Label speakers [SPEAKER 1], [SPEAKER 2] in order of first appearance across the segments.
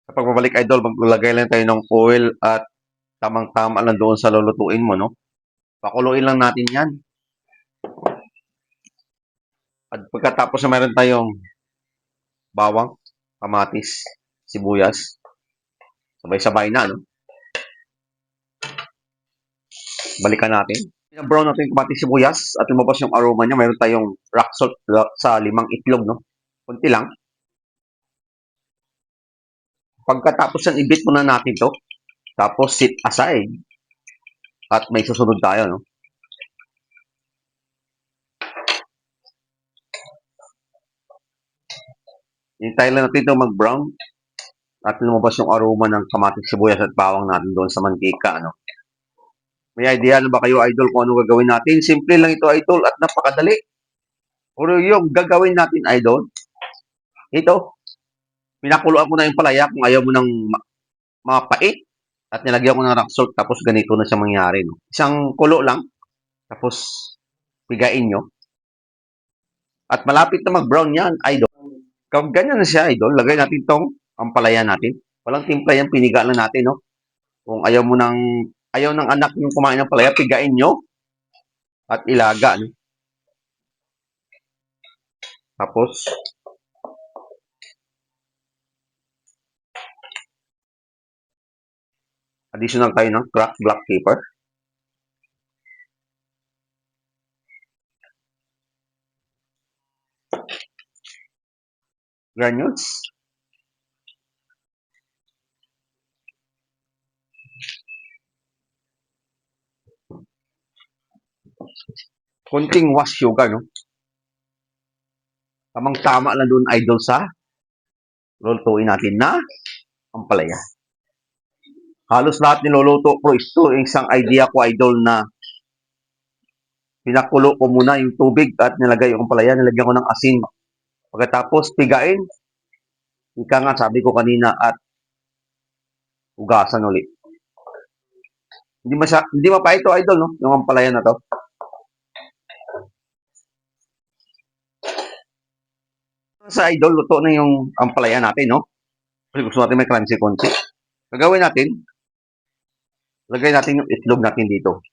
[SPEAKER 1] Sa pagbabalik idol, maglagay lang tayo ng oil at tamang-tama lang doon sa lulutuin mo, no? Pakuluin lang natin yan. At pagkatapos na meron tayong bawang, kamatis, sibuyas, sabay-sabay na, no? Balikan natin. Brown natin yung kamatis, sibuyas at lumabas yung aroma niya. Meron tayong rock salt sa 5 itlog, no? Kunti lang. Pagkatapos yan, ibit muna natin to. Tapos sit aside. At may susunod tayo, no? Hintayin lang natin ito mag-brown. At lumabas yung aroma ng kamatis, sibuyas at bawang natin doon sa mantika, no? May idea na ba kayo, idol, kung ano gagawin natin? Simple lang ito, idol, at napakadali. Pero yung gagawin natin, idol, ito, pinakuluan ko na yung palaya kung ayaw mo ng mapait at nilagyan ko ng rock salt tapos ganito na siya mangyari. No? Isang kulo lang, tapos pigain nyo. At malapit na mag-brown yan, idol. Kapag ganyan na siya, idol, lagay natin tong ampalaya natin. Walang timpla yan, piniga lang natin, no? Kung ayaw ng anak yung kumain ng palaya, pigain nyo at ilaga. No? Tapos, additional tayo ng cracked black pepper. Granules. Kunting was sugar, no? Tamang-tama lang doon, idol, sa lulutuin natin na ampalaya. Halos lahat niluluto ko ito, isang idea ko, idol, na pinakulo ko muna yung tubig at nilagay yung ampalaya, nilagyan ko ng asin. Pagkatapos, pigain. Ika nga, sabi ko kanina, at ugasan ulit. Hindi mapait ito, idol, no? Yung ampalaya na to. Sa idol, luto na yung ampalaya natin, no? Kasi gusto natin may crunchy konti. Gagawin natin, lagay natin yung itlog natin dito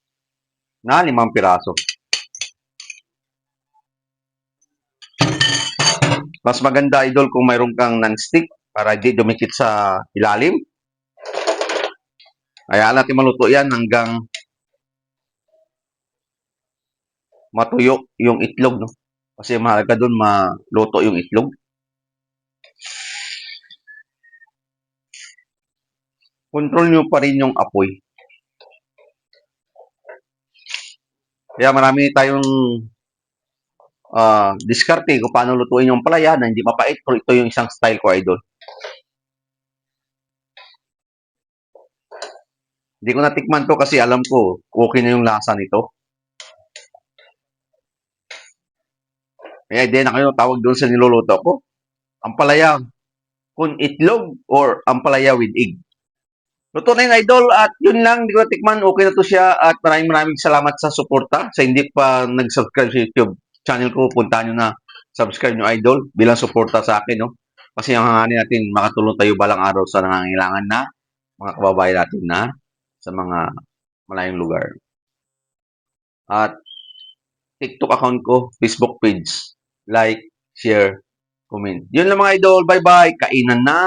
[SPEAKER 1] na 5 piraso. Mas maganda, idol, kung mayroon kang non-stick para hindi dumikit sa ilalim. Kaya natin maluto yan hanggang matuyo yung itlog, no? Kasi mahalaga doon maluto yung itlog. Control nyo pa rin yung apoy. Kaya marami tayong diskarte kung paano lutuin yung palaya na hindi mapait. Pero ito yung isang style ko, idol. Hindi ko natikman to kasi alam ko okay na yung lasa nito. Kaya hindi na kayo tawag doon sa niluluto ko. Ampalaya kun itlog or ampalaya with egg. Luto na yung idol at yun lang, hindi ko natikman, okay na to siya at maraming salamat sa suporta. Sa hindi pa nag-subscribe sa YouTube channel ko, puntahan nyo na, subscribe nyo, idol, bilang suporta sa akin, no? Kasi ang hanganin natin, makatulong tayo balang araw sa nangangailangan na mga kababayan natin na sa mga malayong lugar. At TikTok account ko, Facebook page, like, share, comment. Yun lang mga idol, bye-bye, kainan na!